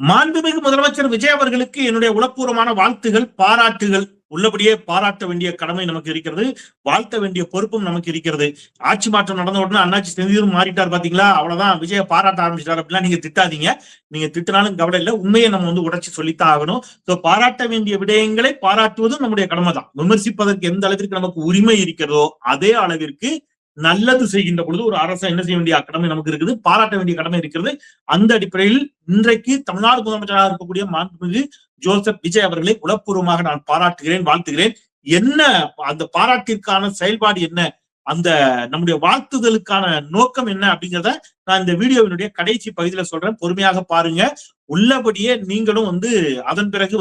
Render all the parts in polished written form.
மாண்புமிகு முதலமைச்சர் விஜய் அவர்களுக்கு என்னுடைய உளப்பூர்வமான வாழ்த்துகள், பாராட்டுகள். உள்ளபடியே பாராட்ட வேண்டிய கடமை நமக்கு இருக்கிறது, வாழ்த்த வேண்டிய பொறுப்பும் நமக்கு இருக்கிறது. ஆட்சி மாற்றம் நடந்த உடனே அண்ணாச்சி செந்திலும் மாறிட்டார் பாத்தீங்களா, அவ்வளவுதான் விஜய பாராட்ட ஆரம்பிச்சிட்டார் அப்படிலாம் நீங்க திட்டாதீங்க. நீங்க திட்டினாலும் கவலை இல்லை, உண்மையை நம்ம உடைச்சு சொல்லித்தான் ஆகணும். பாராட்ட வேண்டிய விடயங்களை பாராட்டுவதும் நம்முடைய கடமை தான். விமர்சிப்பதற்கு எந்த அளவிற்கு நமக்கு உரிமை இருக்கிறதோ அதே அளவிற்கு நல்லது செய்கின்ற பொழுது ஒரு அரசு என்ன செய்ய வேண்டிய கடமை நமக்கு இருக்குது, பாராட்ட வேண்டிய கடமை இருக்கிறது. அந்த அடிப்படையில் இன்றைக்கு தமிழ்நாடு முதலமைச்சராக இருக்கக்கூடிய மாண்புமிகு ஜோசப் விஜய் அவர்களை உளப்பூர்வமாக நான் பாராட்டுகிறேன், வாழ்த்துகிறேன். என்ன அந்த பாராட்டிற்கான செயல்பாடு என்ன, அந்த நம்முடைய வாழ்த்துதலுக்கான நோக்கம் என்ன அப்படிங்கிறத நான் இந்த வீடியோவினுடைய கடைசி பகுதியில சொல்றேன், பொறுமையாக பாருங்க. உள்ளபடியே நீங்களும் அதன் பிறகு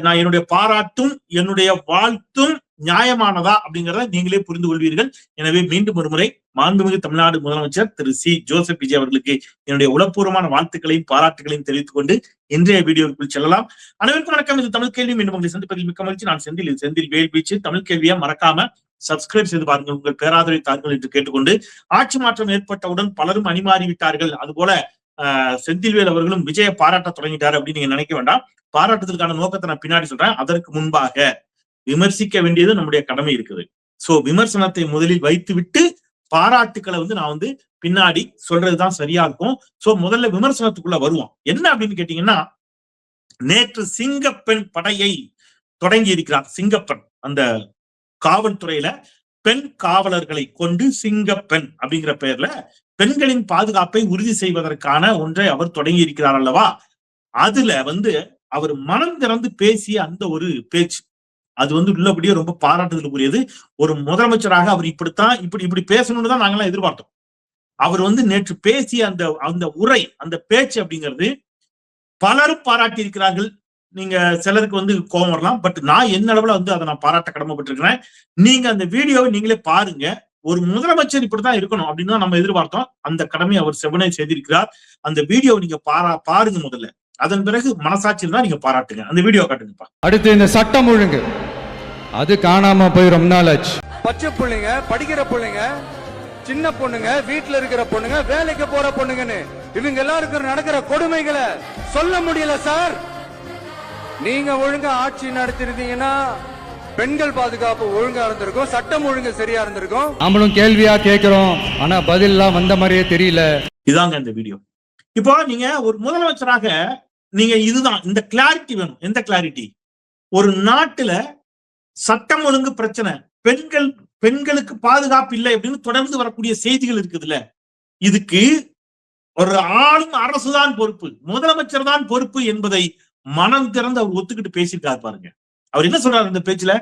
நான் என்னுடைய பாராட்டும் என்னுடைய வாழ்த்தும் நியாயமானதா அப்படிங்கிறத நீங்களே புரிந்து கொள்வீர்கள். எனவே மீண்டும் ஒரு முறை மாண்புமிகு தமிழ்நாடு முதலமைச்சர் திரு சி ஜோசப் விஜய் அவர்களுக்கு என்னுடைய உளப்பூர்வமான வாழ்த்துக்களையும் பாராட்டுகளையும் தெரிவித்துக் கொண்டு இன்றைய வீடியோவுக்குள் செல்லலாம். அனைவருக்கும் வணக்கம். இது தமிழ் கேள்வி. மீண்டும் உங்களை சந்திப்பதில் மிக்க மகிழ்ச்சி. நான் செந்தில் வேல் வீச்சு. தமிழ் கேள்வியை மறக்காம சப்ஸ்கிரைப் செய்து பாருங்கள், உங்கள் பேராதரவை தாருங்கள் என்று கேட்டுக்கொண்டு, ஆட்சி மாற்றம் ஏற்பட்டவுடன் பலரும் அணிமாறி விட்டார்கள், அதுபோல செந்தில்வேல் அவர்களும் விஜய பாராட்ட தொடங்கிட்டாரு அப்படின்னு நீங்க நினைக்க வேண்டாம். பாராட்டுதலுக்கான நோக்கத்தை நான் பின்னாடி சொல்றேன். அதற்கு முன்பாக விமர்சிக்க வேண்டியது நம்முடைய கடமை இருக்குது. விமர்சனத்தை முதலில் வைத்து விட்டு பாராட்டுக்களை நான் பின்னாடி சொல்றதுதான் சரியா இருக்கும். முதல்ல விமர்சனத்துக்குள்ள வருவோம். என்ன அப்படின்னு கேட்டீங்கன்னா, நேற்று சிங்கப்பெண் படையை தொடங்கி இருக்கிறார். சிங்கப்பெண் அந்த காவல்துறையில பெண் காவலர்களை கொண்டு சிங்கப்பெண் அப்படிங்கிற பெயர்ல பெண்களின் பாதுகாப்பை உறுதி செய்வதற்கான ஒன்றை அவர் தொடங்கி இருக்கிறார் அல்லவா. அதுல அவர் மனம் திறந்து பேசிய அந்த ஒரு பேச்சு, அது உள்ளபடியே ரொம்ப பாராட்டுதலுக்குரியது. ஒரு முதலமைச்சராக அவர் இப்படி பேசணும்னு தான் நாங்கெல்லாம் எதிர்பார்த்தோம். அவர் நேற்று பேசிய அந்த உரை, அந்த பேச்சு அப்படிங்கிறது பலரும் பாராட்டி இருக்கிறார்கள். நீங்க சிலருக்கு கோபம் வரலாம், பட் நான் என்ன அளவுல அதை நான் பாராட்ட கடமைப்பட்டிருக்கிறேன். நீங்க அந்த வீடியோவை நீங்களே பாருங்க. ஒரு முதலமைச்சர் இப்படிதான் இருக்கணும் அப்படின்னு தான் நம்ம எதிர்பார்த்தோம். அந்த கடமை அவர் செவனே செய்திருக்கிறார். அந்த வீடியோவை நீங்க பாருங்க முதல்ல, அதன் பிறகு மனசாட்சியில் தான் நீங்க பாராட்டுங்க. அந்த வீடியோ காட்டுங்கப்பா. அடுத்து இந்த சட்டம் ஒழுங்கு அது காணாம போய் ரொம்ப நாள் ஆச்சு. பச்சை பிள்ளைங்க, படிக்கிற பிள்ளைங்க, சின்ன பொண்ணுங்க, வீட்டுல இருக்கிற பொண்ணுங்க, வேலைக்கு போற பொண்ணுங்கன்னு இவங்க எல்லாருக்கும் நடக்கிற கொடுமைகளை சொல்ல முடியல சார். நீங்க ஒழுங்கா ஆட்சி நடத்திருந்தீங்கன்னா பெண்கள் பாதுகாப்பு ஒழுங்கா இருந்திருக்கும், சட்டம் ஒழுங்கு சரியா இருந்திருக்கும். நம்மளும் கேள்வியா கேட்கிறோம், ஆனா பதில் எல்லாம் வந்த மாதிரியே தெரியல. இதாங்க இந்த வீடியோ. இப்போ நீங்க ஒரு முதலமைச்சராக நீங்க இதுதான் இந்த கிளாரிட்டி வேணும். எந்த கிளாரிட்டி? ஒரு நாட்டுல சட்டம் ஒழுங்கு பிரச்சனை, பெண்களுக்கு பாதுகாப்பு இல்லை அப்படின்னு தொடர்ந்து வரக்கூடிய செய்திகள் இருக்குதுல்ல, இதுக்கு ஒரு ஆளும் அரசுதான் பொறுப்பு, முதலமைச்சர் தான் பொறுப்பு என்பதை மனம் திறந்து அவர் ஒத்துக்கிட்டு பேசியிருக்காரு பாருங்க. அவர் என்ன சொல்றாரு இந்த பேச்சுல?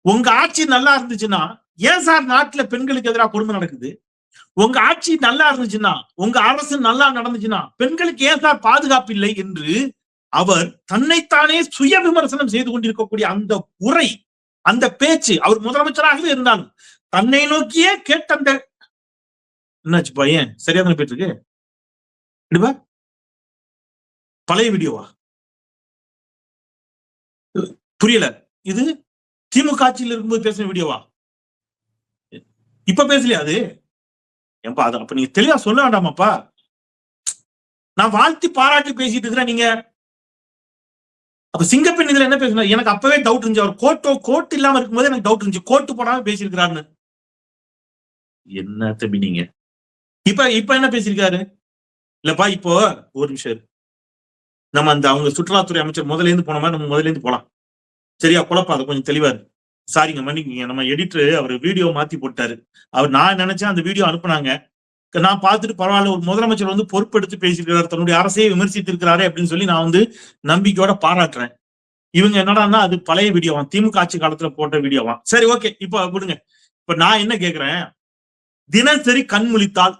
உங்க ஆட்சி நல்லா இருந்துச்சுன்னா ஏன் சார் நாட்டுல பெண்களுக்கு எதிராக கொடுமை நடக்குது? உங்க ஆட்சி நல்லா இருந்துச்சுன்னா, உங்க அரசு நல்லா நடந்துச்சுன்னா பெண்களுக்கு ஏன் சார் பாதுகாப்பு இல்லை என்று அவர் தன்னைத்தானே சுய விமர்சனம் செய்து கொண்டிருக்கக்கூடிய அந்த உரை, அந்த பேச்சு, அவர் முதலமைச்சராகவே இருந்தாலும் தன்னை நோக்கியே கேட்ட அந்த என்னாச்சு பையன் சரியா தானே போயிட்டு இருக்கு? பழைய வீடியோவா? புரியல. இது திமுக ஆட்சியில் இருக்கும்போது பேசின வீடியோவா? இப்ப பேசலையா அது? ஏன்பா அது அப்ப நீங்க தெளிவா சொல்ல வேண்டாமாப்பா? நான் வாழ்த்தி பாராட்டி பேசிட்டு இருக்கிறேன். நீங்க அப்ப சிங்கப்பெண் இதுல என்ன பேசுனா? எனக்கு அப்பவே டவுட் இருந்துச்சு. அவர் கோட் இல்லாம இருக்கும்போது எனக்கு டவுட் இருந்துச்சு, கோட்டு போடாம பேசியிருக்கிறாருன்னு. என்ன தம்பி நீங்க இப்ப என்ன பேசியிருக்காரு? இல்லப்பா இப்போ ஒரு நிமிஷம் நம்ம அவங்க சுற்றுலாத்துறை அமைச்சர் முதல்ல இருந்து போன மாதிரி நம்ம முதல்ல இருந்து போலாம். சரியா? குழப்பாத, கொஞ்சம் தெளிவா இருக்கு. சாரிங்க, மன்னிக்குங்க. நம்ம எடிட்டர் அவர் வீடியோ மாத்தி போட்டாரு. நான் நினைச்சேன் அந்த வீடியோ அனுப்புனாங்க, நான் பார்த்துட்டு பரவாயில்ல, ஒரு முதலமைச்சர் பொறுப்பெடுத்து பேசியிருக்கிறார், தன்னுடைய அரசையே விமர்சித்து இருக்கிறாரு அப்படின்னு சொல்லி நான் நம்பிக்கையோட பாராட்டுறேன். இவங்க என்னடான்னா அது பழைய வீடியோவான், திமுக ஆட்சி காலத்துல போட்ட வீடியோவான். சரி, ஓகே, இப்ப விடுங்க. இப்ப நான் என்ன கேக்குறேன், தினசரி கண் முழித்தால்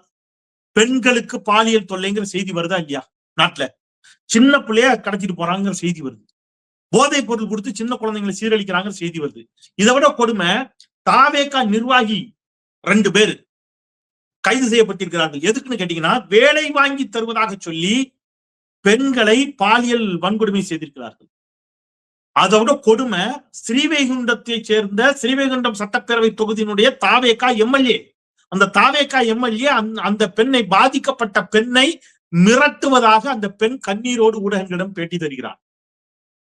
பெண்களுக்கு பாலியல் தொல்லைங்கிற செய்தி வருதா இல்லையா? நாட்டுல சின்ன பிள்ளைய கடத்திட்டு போறாங்கிற செய்தி வருது, போதைப் பொருள் கொடுத்து சின்ன குழந்தைங்களை சீரழிக்கிறாங்க செய்தி வருது. இதை விட கொடுமை, தாவேகா நிர்வாகி 2 பேரு கைது செய்யப்பட்டிருக்கிறார்கள். எதுக்குன்னு கேட்டீங்கன்னா, வேலை வாங்கி தருவதாக சொல்லி பெண்களை பாலியல் வன்கொடுமை செய்திருக்கிறார்கள். அதை விட கொடுமை, ஸ்ரீவைகுண்டத்தை சேர்ந்த ஸ்ரீவைகுண்டம் சட்டப்பேரவை தொகுதியினுடைய தாவேகா எம்எல்ஏ, அந்த தாவேகா எம்எல்ஏ அந்த பெண்ணை, பாதிக்கப்பட்ட பெண்ணை மிரட்டுவதாக அந்த பெண் கண்ணீரோடு ஊடகங்களிடம் பேட்டி தருகிறார்.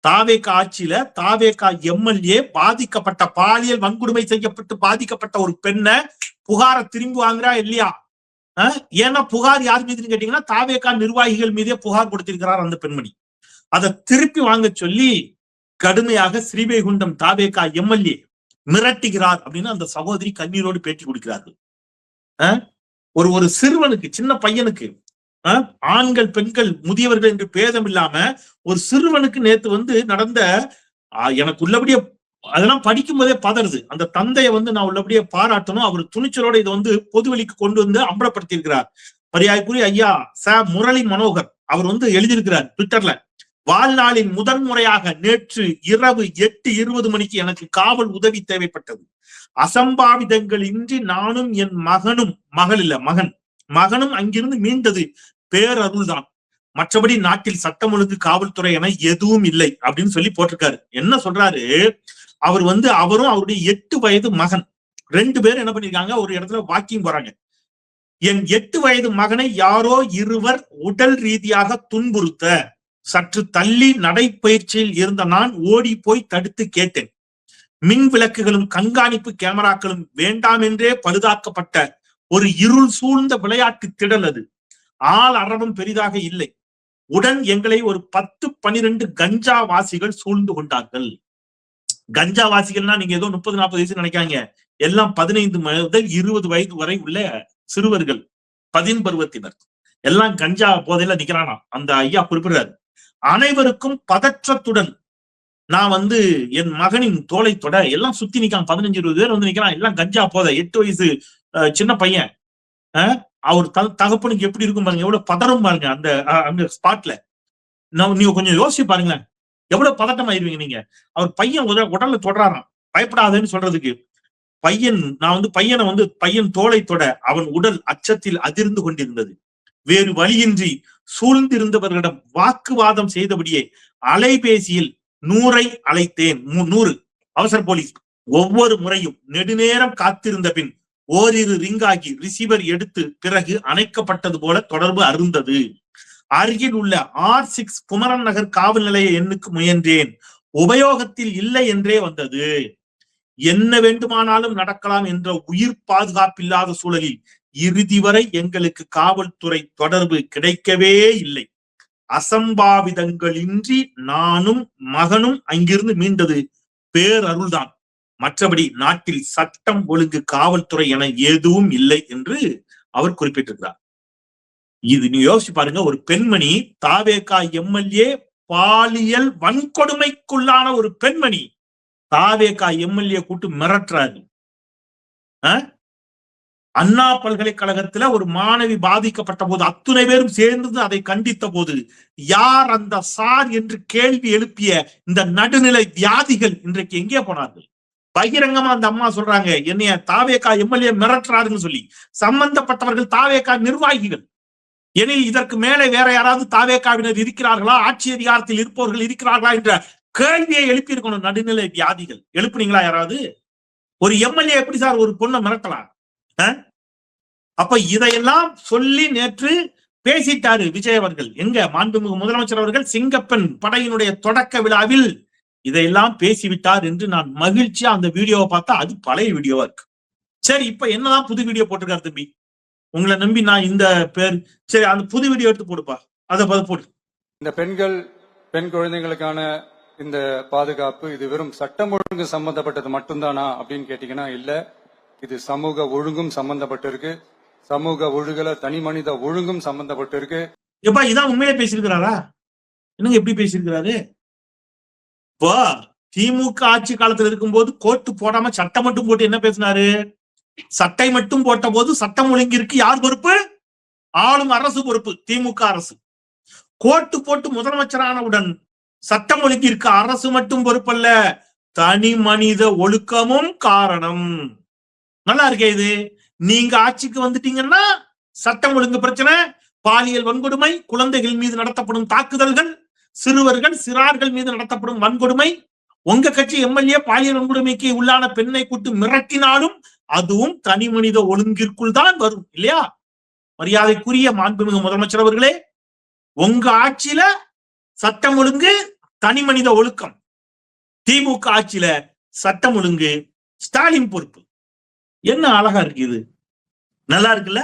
தாவேகா ஆட்சியில தாவேகா எம்எல்ஏ பாதிக்கப்பட்ட பாலியல் வன்கொடுமை செய்யப்பட்டு பாதிக்கப்பட்ட ஒரு பெண்ணை புகாரை திரும்பி வாங்குறா இல்லையா? ஏன்னா புகார் யார் மீதுன்னு கேட்டீங்கன்னா தாவேகா நிர்வாகிகள் மீதே புகார் கொடுத்திருக்கிறார் அந்த பெண்மணி. அதை திருப்பி வாங்க சொல்லி கடுமையாக ஸ்ரீவைகுண்டம் தாவேகா எம்எல்ஏ மிரட்டுகிறார் அப்படின்னு அந்த சகோதரி கண்ணீரோடு பேட்டி கொடுக்கிறார்கள். ஒரு சிறுவனுக்கு, சின்ன பையனுக்கு, ஆண்கள் பெண்கள் முதியவர்கள் என்று பேதம் இல்லாம ஒரு சிறுவனுக்கு நேத்து நடந்த, எனக்கு உள்ளபடியே அதெல்லாம் படிக்கும் போதே பதறுது. அந்த தந்தையை நான் உள்ளபடியே பாராட்டணும். அவர் துணிச்சலோட இதை பொதுவெளிக்கு கொண்டு அம்பலப்படுத்தி இருக்கிறார். மரியாதைக்குரிய ஐயா முரளி மனோகர் அவர் எழுதியிருக்கிறார் ட்விட்டர்ல, வாழ்நாளின் முதன்முறையாக நேற்று இரவு 8:20 மணிக்கு எனக்கு காவல் உதவி தேவைப்பட்டது. அசம்பாவிதங்கள் இன்றி நானும் என் மகனும் அங்கிருந்து மீண்டது பேரருள்தான். மற்றபடி நாட்டில் சட்டம் ஒழுங்கு காவல்துறை என எதுவும் இல்லை அப்படின்னு சொல்லி போட்டிருக்காரு. என்ன சொல்றாரு அவர்? அவரும் அவருடைய 8 வயது மகன் 2 பேரும் என்ன பண்ணிருக்காங்க, ஒரு இடத்துல வாக்கிங் போறாங்க. என் 8 வயது மகனை யாரோ இருவர் உடல் ரீதியாக துன்புறுத்த சற்று தள்ளி நடைப்பயிற்சியில் இருந்த நான் ஓடி போய் தடுத்து கேட்டேன். மின் விளக்குகளும் கண்காணிப்பு கேமராக்களும் வேண்டாம் என்றே பழுதாக்கப்பட்ட ஒரு இருள் சூழ்ந்த விளையாட்டு திடல் அது. ஆள் அரவம் பெரிதாக இல்லை. உடன் எங்களை ஒரு 10-12 கஞ்சா வாசிகள் சூழ்ந்து கொண்டார்கள். கஞ்சா வாசிகள்னா நீங்க ஏதோ 30-40 வயசு நினைக்காங்க, எல்லாம் 15 முதல் 20 வயது வரை உள்ள சிறுவர்கள், 10 பருவத்தினர் எல்லாம் கஞ்சா போதையில நிக்கிறானா அந்த ஐயா குறிப்பிடுறாரு. அனைவருக்கும் பதற்றத்துடன் நான் என் மகனின் தோலை தொட எல்லாம் சுத்தி நிக்கான். 15-20 பேர் நிக்கிறான், எல்லாம் கஞ்சா போதை. 8 வயசு சின்ன பையன். அவர் தகப்பனுக்கு எப்படி இருக்கும் பாருங்க, எவ்வளவு பதறம் பாருங்க அந்த ஸ்பாட்ல. நீங்க கொஞ்சம் யோசிச்சு பாருங்களேன், எவ்வளவு பதட்டம் ஆயிருவீங்க நீங்க. அவர் பையன் உடல்ல தொடராராம், பயப்படாதேன்னு சொல்றதுக்கு. பையன் தோலை தொட அவன் உடல் அச்சத்தில் அதிர்ந்து கொண்டிருந்தது. வேறு வழியின்றி சூழ்ந்திருந்தவர்களிடம் வாக்குவாதம் செய்தபடியே அலைபேசியில் 100 அழைத்தேன். 100 அவசர போலீஸ். ஒவ்வொரு முறையும் நெடுநேரம் காத்திருந்த பின் ஓரிரு ரிங்காகி ரிசீவர் எடுத்து பிறகு அணைக்கப்பட்டது போல தொடர்பு அருந்தது. அருகில் உள்ள R6 குமரன் நகர் காவல் நிலைய எண்ணுக்கு முயன்றேன். உபயோகத்தில் இல்லை என்றே வந்தது. என்ன வேண்டுமானாலும் நடக்கலாம் என்ற உயிர் பாதுகாப்பில்லாத சூழலில் இறுதி வரை எங்களுக்கு காவல்துறை தொடர்பு கிடைக்கவே இல்லை. அசம்பாவிதங்களின்றி நானும் மகனும் அங்கிருந்து மீண்டது பேரருள்தான். மற்றபடி நாட்டில் சட்டம் ஒழுங்கு காவல்துறை என எதுவும் இல்லை என்று அவர் குறிப்பிட்டிருக்கிறார். இது நீ யோசிச்சு பாருங்க, ஒரு பெண்மணி தாவேகா எம்எல்ஏ பாலியல் வன்கொடுமைக்குள்ளான ஒரு பெண்மணி தாவேகா எம்எல்ஏ கூட்டு மிரட்டுறாரு. அண்ணா பல்கலைக்கழகத்துல ஒரு மாணவி பாதிக்கப்பட்ட போது அத்துணை பேரும் சேர்ந்து அதை கண்டித்த போது யார் அந்த சார் என்று கேள்வி எழுப்பிய இந்த நடுநிலை வியாதிகள் இன்றைக்கு எங்கே போனார்கள்? பகிரங்கமா அந்த அம்மா சொல்றாங்க, என்னைய தாவேகா எம்எல்ஏ மிரட்டுறாருன்னு சொல்லி. சம்பந்தப்பட்டவர்கள் தாவேகா நிர்வாகிகள். எனில் இதற்கு மேலே வேற யாராவது தாவேகாவினர் இருக்கிறார்களா, ஆட்சி அதிகாரத்தில் இருப்பவர்கள் இருக்கிறார்களா என்ற கேள்வியை எழுப்பி இருக்கணும் நடுநிலை வியாதிகள். எழுப்புனீங்களா யாராவது? ஒரு எம்எல்ஏ எப்படி சார் ஒரு பொண்ணை மிரட்டலாம்? அப்ப இதையெல்லாம் சொல்லி நேற்று பேசிட்டாரு விஜய் அவர்கள். எங்க மாண்புமிகு முதலமைச்சர் அவர்கள் சிங்கப்பெண் படையினுடைய தொடக்க விழாவில் இதையெல்லாம் பேசிவிட்டார் என்று நான் மகிழ்ச்சியா அந்த வீடியோவை பார்த்தா அது பழைய வீடியோவா இருக்கு. சரி, இப்ப என்னதான் புது வீடியோ போட்டிருக்காரு தம்பி? உங்களை நம்பி நான் இந்த பேர், சரி அந்த புது வீடியோ எடுத்து போடுப்பா, அதை போடு. இந்த பெண் குழந்தைகளுக்கான இந்த பாதுகாப்பு இது வெறும் சட்டம் ஒழுங்கு சம்பந்தப்பட்டது மட்டும்தானா அப்படின்னு கேட்டீங்கன்னா இல்ல, இது சமூக ஒழுங்கும் சம்பந்தப்பட்டிருக்கு. சமூக ஒழுங்குல தனி மனித ஒழுங்கும் சம்பந்தப்பட்டிருக்கு. எப்பா இதான் உண்மையிலே பேசியிருக்கிறாரா? என்னங்க எப்படி பேசியிருக்கிறாரு? இப்போ திமுக ஆட்சி காலத்துல இருக்கும்போது கோட்டு போடாம சட்டம் மட்டும் போட்டு என்ன பேசினாரு? சட்டை மட்டும் போட்ட போது சட்டம் ஒழுங்கிற்கு யார் பொறுப்பு? ஆளும் அரசு பொறுப்பு, திமுக அரசு. கோட்டு போட்டு முதலமைச்சரானவுடன் சட்டம் ஒழுங்கிற்கு அரசு மட்டும் பொறுப்பல்ல, தனி மனித ஒழுக்கமும் காரணம். நல்லா இருக்கே இது. நீங்க ஆட்சிக்கு வந்துட்டீங்கன்னா சட்டம் ஒழுங்கு பிரச்சனை, பாலியல் வன்கொடுமை, குழந்தைகள் மீது நடத்தப்படும் தாக்குதல்கள், சிறார்கள் மீது நடத்தப்படும் வன்கொடுமை, உங்க கட்சி எம்எல்ஏ பாலியல் வன்கொடுமைக்கு உள்ளான பெண்ணை கூட்டு மிரட்டினாலும் அதுவும் தனி மனித ஒழுங்கிற்குள் தான் வரும் இல்லையா? மரியாதைக்குரிய மாண்புமிகு முதலமைச்சர் அவர்களே, உங்க ஆட்சியில சட்டம் ஒழுங்கு, தனி மனித ஒழுக்கம். திமுக ஆட்சியில சட்டம் ஒழுங்கு, ஸ்டாலின் பொறுப்பு. என்ன அழகா இருக்கு இது, நல்லா இருக்குல்ல?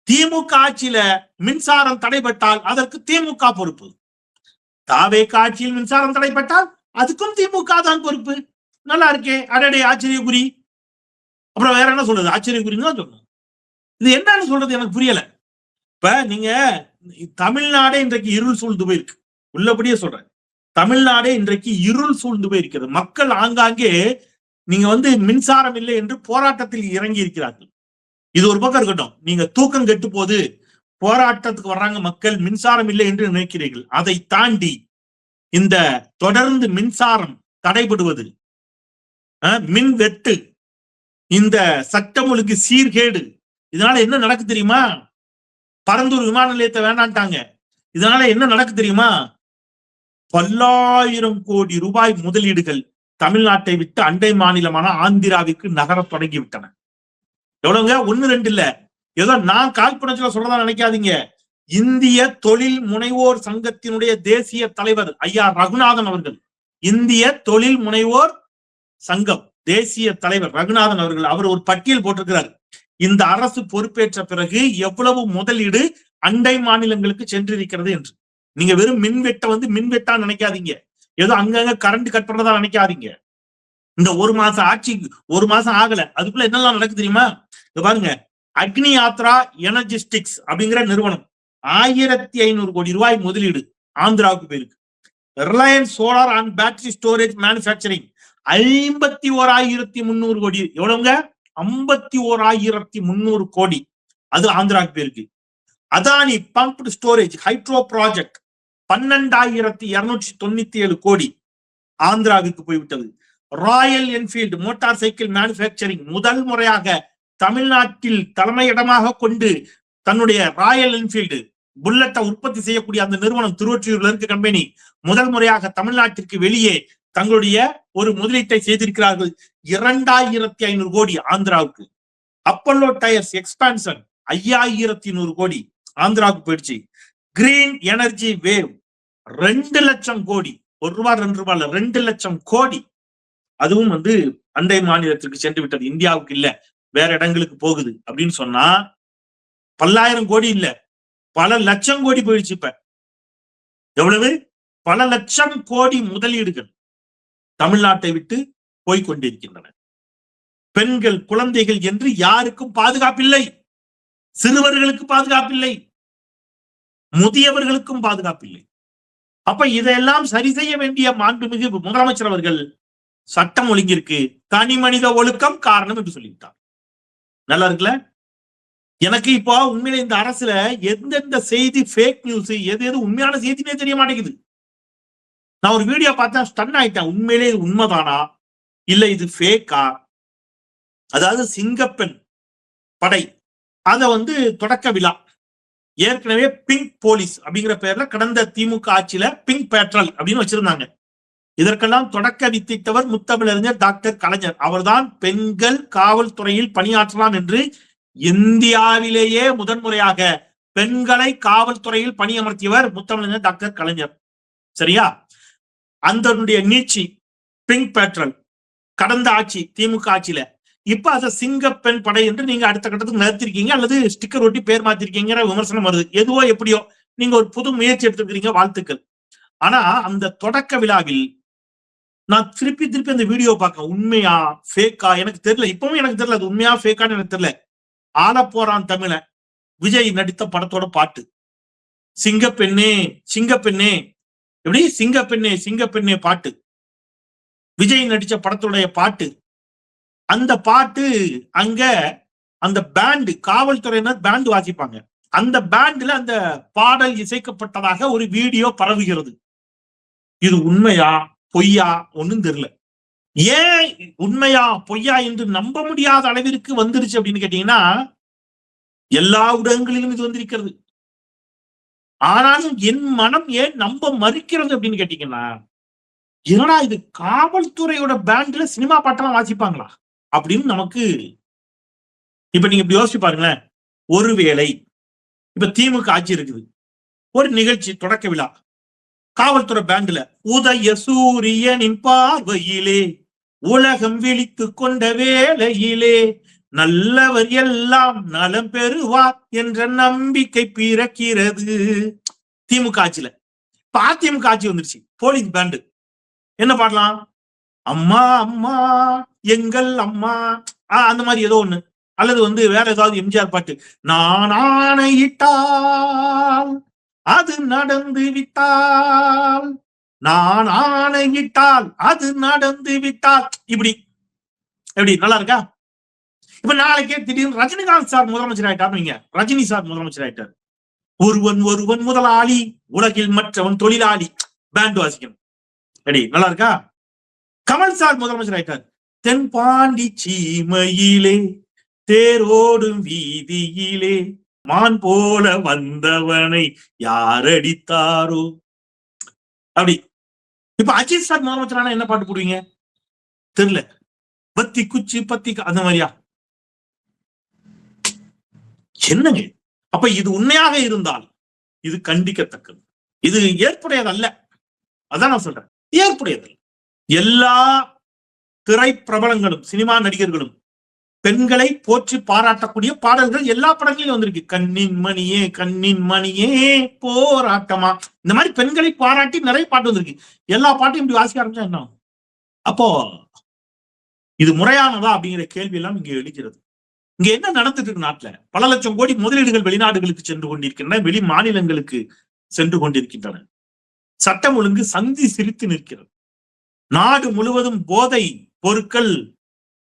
திமுக ஆட்சியில மின்சாரம் தடைபட்டால் அதற்கு திமுக பொறுப்பு. தாவேக ஆட்சியில் மின்சாரம் தடைபட்டால் அதுக்கும் திமுக தான் பொறுப்பு. நல்லா இருக்கே, அடடே ஆச்சரியக்குறி. அப்புறம் வேற என்ன சொல்றது, ஆச்சரியக்குறின்னு தான் சொல்லணும். இது என்னன்னு சொல்றது எனக்கு புரியல. இப்ப நீங்க தமிழ்நாடே இன்றைக்கு இருள் சூழ்ந்து போயிருக்கு, உள்ளபடியே சொல்றேன். தமிழ்நாடே இன்றைக்கு இருள் சூழ்ந்து போயிருக்கிறது. மக்கள் ஆங்காங்கே நீங்க மின்சாரம் இல்லை என்று போராட்டத்தில் இறங்கி இருக்கிறார்கள். இது ஒரு பக்கம் இருக்கட்டும். நீங்க தூக்கம் கெட்டு போது போராட்டத்துக்கு வர்றாங்க மக்கள், மின்சாரம் இல்லை என்று நினைக்கிறீர்கள். அதை தாண்டி இந்த தொடர்ந்து மின்சாரம் தடைபடுவது, மின் வெட்டு, இந்த சட்டம் ஒழுங்கு சீர்கேடு, இதனால என்ன நடக்கு தெரியுமா? பரந்தூர் விமான நிலையத்தை வேண்டான்ட்டாங்க. இதனால என்ன நடக்கு தெரியுமா? பல்லாயிரம் கோடி ரூபாய் முதலீடுகள் தமிழ்நாட்டை விட்டு அண்டை மாநிலமான ஆந்திராவிற்கு நகர தொடங்கி விட்டன. எவ்வளவுங்க? 1-2 இல்ல, ஏதோ நான் காழ்ப்புணர்ச்சியில சொல்றதா நினைக்காதீங்க. இந்திய தொழில் முனைவோர் சங்கத்தினுடைய தேசிய தலைவர் ஐயா ரகுநாதன் அவர்கள், இந்திய தொழில் முனைவோர் சங்கம் தேசிய தலைவர் ரகுநாதன் அவர்கள், அவர் ஒரு பட்டியல் போட்டிருக்கிறார். இந்த அரசு பொறுப்பேற்ற பிறகு எவ்வளவு முதலீடு அண்டை மாநிலங்களுக்கு சென்றிருக்கிறது என்று. நீங்க வெறும் மின்வெட்ட மின்வெட்டா நினைக்காதீங்க, ஏதோ அங்கங்க கரண்ட் கட் பண்றதா நினைக்காதீங்க. இந்த ஒரு மாசம் ஆட்சி, ஒரு மாசம் ஆகல, அதுக்குள்ள என்னெல்லாம் நடக்கு தெரியுமா? பாருங்க, அக்னி யாத்ரா எனர்ஜிஸ்டிக்ஸ் அப்படிங்கிற நிறுவனம் 1500 கோடி ரூபாய் முதலீடு ஆந்திராவுக்கு போயிருக்கு. Reliance solar and battery storage manufacturing 51,300 கோடி. எவ்வளவுங்க? 51,300 கோடி, அது ஆந்திராவுக்கு போயிருக்கு. Adani pumped storage hydro project 12,297 கோடி ஆந்திராவுக்கு போய்விட்டது. Royal Enfield motor cycle manufacturing முதல் முறையாக தமிழ்நாட்டில் தலைமையிடமாக கொண்டு தன்னுடைய ராயல் என்ஃபீல்டு புல்லட்டை உற்பத்தி செய்யக்கூடிய அந்த நிறுவனம், திருவொற்றியூர்ல இருக்க கம்பெனி, முதல் முறையாக தமிழ்நாட்டிற்கு வெளியே தங்களுடைய ஒரு முதலீட்டை செய்திருக்கிறார்கள். 2,500 கோடி ஆந்திராவுக்கு. அப்பல்லோ டயர்ஸ் எக்ஸ்பான்சன் 5,100 கோடி ஆந்திராவுக்கு போயிடுச்சு. கிரீன் எனர்ஜி வேவ் 2 லட்சம் கோடி, 1 ரூபாய் 2 ரூபாய் இல்ல, 2 லட்சம் கோடி. அதுவும் அண்டை மாநிலத்திற்கு சென்று விட்டது, இந்தியாவுக்கு இல்ல, வேற இடங்களுக்கு போகுது. அப்படின்னு சொன்னா பல்லாயிரம் கோடி இல்ல, பல லட்சம் கோடி போயிடுச்சு. இப்ப எவ்வளவு? பல லட்சம் கோடி முதலீடுகள் தமிழ்நாட்டை விட்டு போய்கொண்டிருக்கின்றன. பெண்கள், குழந்தைகள் என்று யாருக்கும் பாதுகாப்பில்லை. சிறுவர்களுக்கு பாதுகாப்பில்லை, முதியவர்களுக்கும் பாதுகாப்பில்லை. அப்ப இதையெல்லாம் சரி செய்ய வேண்டிய மாண்புமிகு முதலமைச்சர் அவர்கள் சட்டம் ஒழுங்கிற்கு தனி மனித ஒழுக்கம் காரணம் என்று சொல்லிவிட்டார். நல்லா இருக்குல்ல? எனக்கு இப்போ உண்மையில இந்த அரசுல எந்தெந்த செய்தி ஃபேக் நியூஸ், எது எது உண்மையான செய்தினே தெரிய மாட்டேங்குது. நான் ஒரு வீடியோ பார்த்தா ஸ்டன் ஆயிட்டேன். உண்மையிலே இது உண்மைதானா இல்ல இது ஃபேக்கா? அதாவது சிங்கப்பெண் படை அத தொடக்க விழா, ஏற்கனவே பிங்க் போலீஸ் அப்படிங்கிற பெயர்ல கடந்த திமுக ஆட்சியில பிங்க் பேட்ரல் அப்படின்னு வச்சிருந்தாங்க. இதற்கெல்லாம் தொடக்க வித்திட்டவர் முத்தமிழறிஞர் டாக்டர் கலைஞர். அவர்தான் பெண்கள் காவல்துறையில் பணியாற்றலாம் என்று இந்தியாவிலேயே முதன்முறையாக பெண்களை காவல்துறையில் பணியமர்த்தியவர் முத்தமிழறிஞர் டாக்டர் கலைஞர். சரியா? அந்த நீட்சி பிங்க் பேட்ரல் கடந்த ஆட்சி திமுக ஆட்சியில. இப்ப அத சிங்கப்பெண் படை என்று நீங்க அடுத்த கட்டத்துக்கு நிறுத்திருக்கீங்க, அல்லது ஸ்டிக்கர் ஒட்டி பேர் மாத்திருக்கீங்கிற விமர்சனம் வருது. எதுவோ எப்படியோ நீங்க ஒரு புது முயற்சி எடுத்துக்கிறீங்க, வாழ்த்துக்கள். ஆனா அந்த தொடக்க விழாவில் நான் திருப்பி அந்த வீடியோ பார்க்க, உண்மையா ஃபேக்கா எனக்கு தெரியல. இப்பவும் எனக்கு தெரியல அது உண்மையா ஃபேக்கான்னு எனக்கு தெரியல. ஆள போறான் தமிழ விஜய் நடித்த படத்தோட பாட்டு, சிங்கப்பெண்ணே சிங்கப்பெண்ணே, எப்படி சிங்கப்பெண்ணே சிங்கப்பெண்ணே பாட்டு, விஜய் நடிச்ச படத்துடைய பாட்டு. அந்த பாட்டு அங்க அந்த பேண்டு, காவல்துறையினர் பேண்டு வாசிப்பாங்க. அந்த பேண்ட்ல அந்த பாடல் இசைக்கப்பட்டதாக ஒரு வீடியோ பரவுகிறது. இது உண்மையா பொய்யா ஒண்ணும் தெரியல. ஏன் உண்மையா பொய்யா என்று நம்ப முடியாத அளவிற்கு வந்துருச்சு அப்படின்னு கேட்டீங்கன்னா, எல்லா ஊடகங்களிலும் இது வந்திருக்கிறது. ஆனாலும் என் மனம் ஏன் நம்ப மறுக்கிறது அப்படின்னு கேட்டீங்கன்னா, ஏன்னா இது காவல்துறையோட பேண்ட்ல சினிமா பாட்டெல்லாம் வாசிப்பாங்களா அப்படின்னு நமக்கு இப்ப நீங்க இப்படி யோசிச்சு பாருங்களேன். ஒருவேளை இப்ப திமுக ஆட்சி இருக்குது, ஒரு நிகழ்ச்சி தொடக்க விழா, காவல்துறை பேண்ட்ல உதய சூரியனின் பார்வையிலே உலகம் விழித்து கொண்ட வேளையிலே நல்லவர் எல்லாம் நலம் பெறுவார் என்ற நம்பிக்கை பிறக்கிறது. திமுக ஆட்சியில. இப்ப அதிமுக ஆட்சி வந்துருச்சு, போலீஸ் பேண்டு. என்ன பாடலாம்? அம்மா அம்மா எங்கள் அம்மா, அந்த மாதிரி ஏதோ ஒண்ணு, அல்லது வேற ஏதாவது எம்ஜிஆர் பாட்டு, நான் ஆணையிட்டால் அது நடந்து விட்டால், நான் ஆணையிட்டால் அது நடந்து விட்டால், இப்படி எப்படி நல்லா இருக்கா? இப்ப நாளைக்கே திடீர்னு ரஜினிகாந்த் சார் முதலமைச்சர் ஆயிட்டார், ரஜினி சார் முதலமைச்சர் ஆயிட்டார். ஒருவன் ஒருவன் முதலாளி, உலகில் மற்றவன் தொழிலாளி, பேண்ட் வாசிக்கணும். ரெடி, நல்லா இருக்கா? கமல் சார் முதலமைச்சர் ஆயிட்டார். தென்பாண்டி சீமையிலே தேரோடும் வீதியிலே மான் போல வந்தவனை யார் அடித்தாரோ, அப்படி. இப்ப அஜித் சார் முதலமைச்சரான என்ன பாட்டு போடுவீங்க தெரியல, பத்தி குச்சி பத்தி, அந்த மாதிரியா? என்னங்க? அப்ப இது உண்மையாக இருந்தால் இது கண்டிக்கத்தக்கது, இது ஏற்புடையதல்ல. அதான் நான் சொல்றேன், ஏற்புடையதல்ல. எல்லா திரைப்பிரபலங்களும் சினிமா நடிகர்களும் பெண்களை போற்றி பாராட்டக்கூடிய பாடல்கள் எல்லா படங்களிலும் வந்திருக்கு. கண்ணின் மணியே கண்ணின் மணியே போராட்டமா, இந்த மாதிரி பெண்களை பாராட்டி நிறைய பாட்டு வந்திருக்கு. எல்லா பாட்டையும் இப்படி வாசிக்க ஆரம்பிச்சா என்ன? அப்போ இது முறையானதா அப்படிங்கிற கேள்வி எல்லாம் இங்க எழுகிறது. இங்க என்ன நடந்துட்டு இருக்கு? நாட்டுல பல லட்சம் கோடி முதலீடுகள் வெளிநாடுகளுக்கு சென்று கொண்டிருக்கின்றன, வெளி மாநிலங்களுக்கு சென்று கொண்டிருக்கின்றன. சட்டம் ஒழுங்கு சந்தி சிரித்து நிற்கிறது. நாடு முழுவதும் போதை பொருட்கள்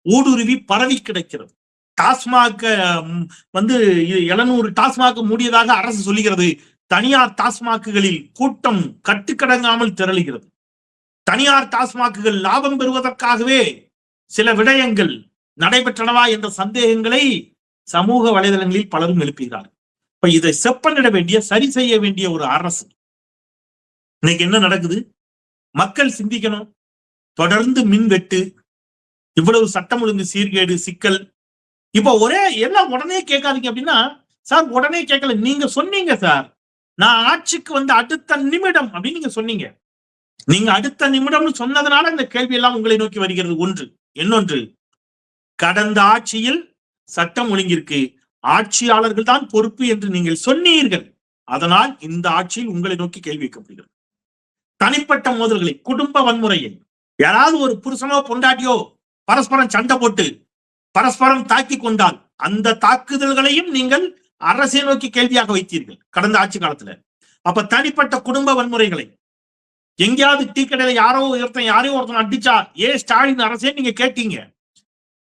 ஊடுருவி பரவி கிடக்கிறது. டாஸ்மாக் 700 டாஸ்மாக் மூடியதாக அரசு சொல்லுகிறது. தனியார் டாஸ்மாக்குகளில் கூட்டம் கட்டுக்கடங்காமல் திரளுகிறது. தனியார் டாஸ்மாக்குகள் லாபம் பெறுவதற்காகவே சில விடயங்கள் நடைபெற்றனவா என்ற சந்தேகங்களை சமூக வலைதளங்களில் பலரும் எழுப்புகிறார். இப்ப இதை செப்பனிட வேண்டிய, சரி செய்ய வேண்டிய ஒரு அரசு. இன்னைக்கு என்ன நடக்குது? மக்கள் சிந்திக்கணும். தொடர்ந்து மின்வெட்டு, இவ்வளவு சட்டம் ஒழுங்கு சீர்கேடு, சிக்கல். இப்ப எல்லாம் உடனே கேட்காதீங்க அப்படின்னா, சார் உடனே கேட்கல, நீங்க சொன்னீங்க சார் நான் ஆட்சிக்கு வந்து அடுத்த நிமிடம் அப்படின்னு நீங்க சொன்னீங்க. நீங்க அடுத்த நிமிடம்னு சொன்னதுனால இந்த கேள்வி எல்லாம் உங்களை நோக்கி வருகிறது. ஒன்று. இன்னொன்று, கடந்த ஆட்சியில் சட்டம் ஒழுங்கிற்கு ஆட்சியாளர்கள் தான் பொறுப்பு என்று நீங்கள் சொன்னீர்கள். அதனால் இந்த ஆட்சியில் உங்களை நோக்கி கேள்வி வைக்கப்படுகிறது. தனிப்பட்ட மோதல்களை, குடும்ப வன்முறையை, யாராவது ஒரு புருஷனோ பொண்டாட்டியோ பரஸ்பரம் சண்டை போட்டு பரஸ்பரம் தாக்கி கொண்டால் அந்த தாக்குதல்களையும் நீங்கள் அரசை நோக்கி கேள்வியாக வைத்தீர்கள் கடந்த ஆட்சி காலத்துல. அப்ப தனிப்பட்ட குடும்ப வன்முறைகளை, எங்கேயாவது டீ கடையில யாரையோ ஒருத்தன் அடிச்சா ஸ்டாலின் அரசே நீங்க கேட்டீங்க.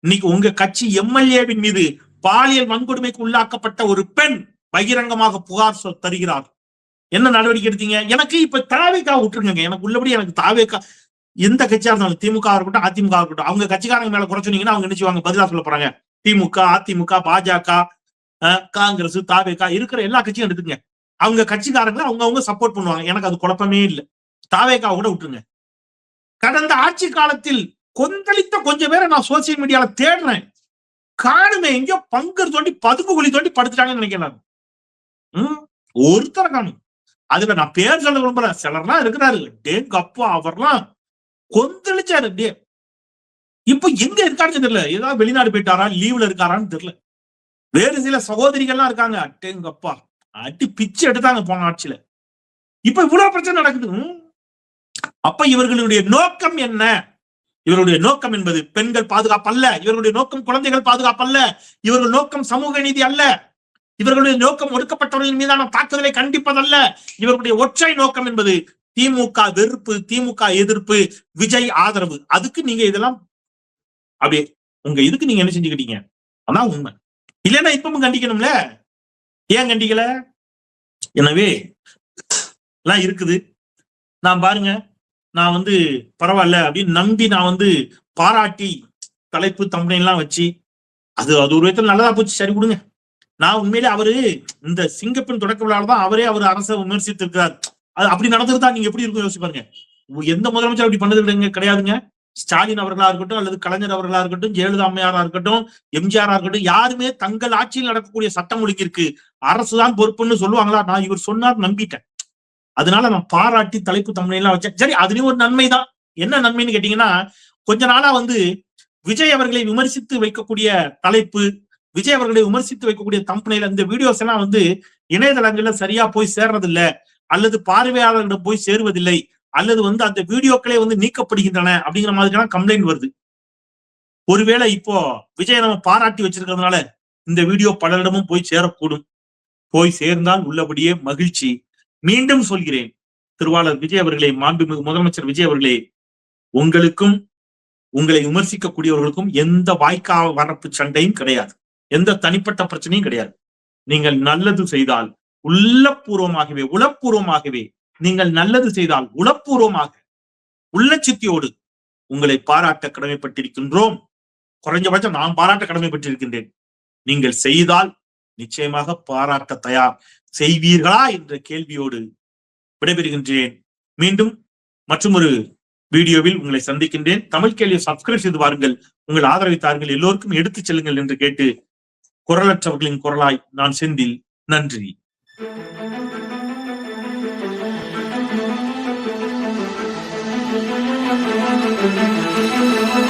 இன்னைக்கு உங்க கட்சி எம்எல்ஏவின் மீது பாலியல் வன்கொடுமைக்கு உள்ளாக்கப்பட்ட ஒரு பெண் பகிரங்கமாக புகார் தருகிறார். என்ன நடவடிக்கை எடுத்தீங்க? எனக்கு இப்ப தாவேக்கா விட்டுருங்க. எனக்கு உள்ளபடி எனக்கு தாவேக்கா எந்த கட்சியா இருந்தாலும், திமுக இருக்கட்டும் அதிமுக இருக்கட்டும், அவங்க கட்சிக்காரங்க மேல குறை சொன்னீங்கன்னா அவங்க நினைச்சுவாங்க பதிலா சொல்ல போறாங்க. திமுக அதிமுக பாஜக காங்கிரஸ் தாவேக்கா இருக்கிற எல்லா கட்சியும் எடுத்துங்க. அவங்க கட்சிக்காரங்களை அவங்க சப்போர்ட் பண்ணுவாங்க. எனக்கு அது குழப்பமே இல்லை. தாவேக்கா கூட விட்டுருங்க. கடந்த ஆட்சி காலத்தில் கொந்தளித்த கொஞ்சம் பேரை நான் சோசியல் மீடியால தேடுறேன், காணுமே. எங்கயோ பங்கர் தோண்டி பதுக்கு குழி தோண்டி படுத்துட்டாங்கன்னு நினைக்கிறேன். ஒருத்தரை காணும். அதுல நான் பேர் சொல்ல விரும்புறேன். சிலர்லாம் இருக்கிறாரு, அப்பா அவர்லாம் கொந்தளிச்சாரு அப்படியே. இப்ப எங்க இருக்காருன்னு தெரியல. ஏதாவது வெளிநாடு போயிட்டாரா, லீவ்ல இருக்காரான்னு தெரியல. வேறு சில சகோதரிகள்லாம் இருக்காங்க, அட்டேங்கப்பா அடி பிச்சு எடுத்தாங்க போன ஆட்சியில. இப்ப இவ்வளவு பிரச்சனை நடக்குது. அப்ப இவர்களுடைய நோக்கம் என்ன? இவருடைய நோக்கம் என்பது பெண்கள் பாதுகாப்பு அல்ல. இவர்களுடைய நோக்கம் குழந்தைகள் பாதுகாப்பு அல்ல. இவர்கள் நோக்கம் சமூக நீதி அல்ல. இவர்களுடைய நோக்கம் ஒடுக்கப்பட்டவர்களின் மீதான தாக்குதலை கண்டிப்பதல்ல. இவர்களுடைய ஒற்றை நோக்கம் என்பது திமுக வெறுப்பு, திமுக எதிர்ப்பு, விஜய் ஆதரவு. அதுக்கு நீங்க இதெல்லாம் அப்படியே உங்க இதுக்கு நீங்க என்ன செஞ்சுக்கிட்டீங்க? அதான் உண்மை. இல்லைன்னா இப்பவும் கண்டிக்கணும்ல, ஏன் கண்டிக்கல? எனவே எல்லாம் இருக்குது. நான் பாருங்க, நான் பரவாயில்ல அப்படின்னு நம்பி நான் பாராட்டி தலைப்பு தம்பனையெல்லாம் வச்சு அது ஒரு விதத்துல நல்லதா போச்சு. சரி கொடுங்க. நான் உண்மையிலே அவரு இந்த சிங்கப்பெண் தொடக்க விழாவில் தான் அவர் அரசை விமர்சித்து இருக்கிறார். அது அப்படி நடந்துருந்தா நீங்க எப்படி இருக்கும் யோசிச்சு பாருங்க. எந்த முதலமைச்சர் அப்படி பண்ணது கிடையாதுங்க. ஸ்டாலின் அவர்களா இருக்கட்டும், அல்லது கலைஞர் அவர்களா இருக்கட்டும், ஜெயலலிதா அம்மையாரா இருக்கட்டும், எம்ஜிஆரா இருக்கட்டும், யாருமே தங்கள் ஆட்சியில் நடக்கக்கூடிய சட்டம் ஒழுங்கிற்கு அரசுதான் பொறுப்புன்னு சொல்லுவாங்களா? நான் இவர் சொன்னார் நம்பிட்டேன். அதனால நான் பாராட்டி தலைப்பு தமிழ்லாம் வச்சேன். சரி, அதுலயும் ஒரு நன்மைதான். என்ன நன்மைன்னு கேட்டீங்கன்னா, கொஞ்ச நாளா விஜய் அவர்களை விமர்சித்து வைக்கக்கூடிய தலைப்பு, விஜய் அவர்களை விமர்சித்து வைக்கக்கூடிய தம்பனையில இந்த வீடியோஸ் எல்லாம் இணையதளங்கள்ல சரியா போய் சேர்றதில்ல, அல்லது பார்வையாளர்களிடம் போய் சேருவதில்லை, அல்லது அந்த வீடியோக்களே நீக்கப்படுகின்றன அப்படிங்கிற மாதிரியான கம்ப்ளைண்ட் வருது. ஒருவேளை இப்போ விஜய் நம்ம பாராட்டி வச்சிருக்கிறதுனால இந்த வீடியோ பலரிடமும் போய் சேரக்கூடும். போய் சேர்ந்தால் உள்ளபடியே மகிழ்ச்சி. மீண்டும் சொல்கிறேன், திருவாளர் விஜய் அவர்களே, மாண்புமிகு முதலமைச்சர் விஜய் அவர்களே, உங்களுக்கும் உங்களை விமர்சிக்கக்கூடியவர்களுக்கும் எந்த வாய்க்கா வரப்பு சண்டையும் கிடையாது, எந்த தனிப்பட்ட பிரச்சனையும் கிடையாது. நீங்கள் நல்லது செய்தால் உள்ளபூர்வமாகவே, உளப்பூர்வமாகவே நீங்கள் நல்லது செய்தால் உளப்பூர்வமாக உள்ளச்சித்தியோடு உங்களை பாராட்ட கடமைப்பட்டிருக்கின்றோம். குறைஞ்சபட்சம் நான் பாராட்ட கடமைப்பட்டிருக்கின்றேன். நீங்கள் செய்தால் நிச்சயமாக பாராட்ட தயார். செய்வீர்களா என்ற கேள்வியோடு விடைபெறுகின்றேன். மீண்டும் மற்றொரு வீடியோவில் உங்களை சந்திக்கின்றேன். தமிழ் கேள்வியை சப்ஸ்கிரைப் செய்து வாருங்கள், உங்கள் ஆதரவை தாருங்கள், எல்லோருக்கும் எடுத்துச் செல்லுங்கள் என்று கேட்டு குரலற்றவர்களின் குரலாய் நான் செந்தில். நன்றி. Thank you.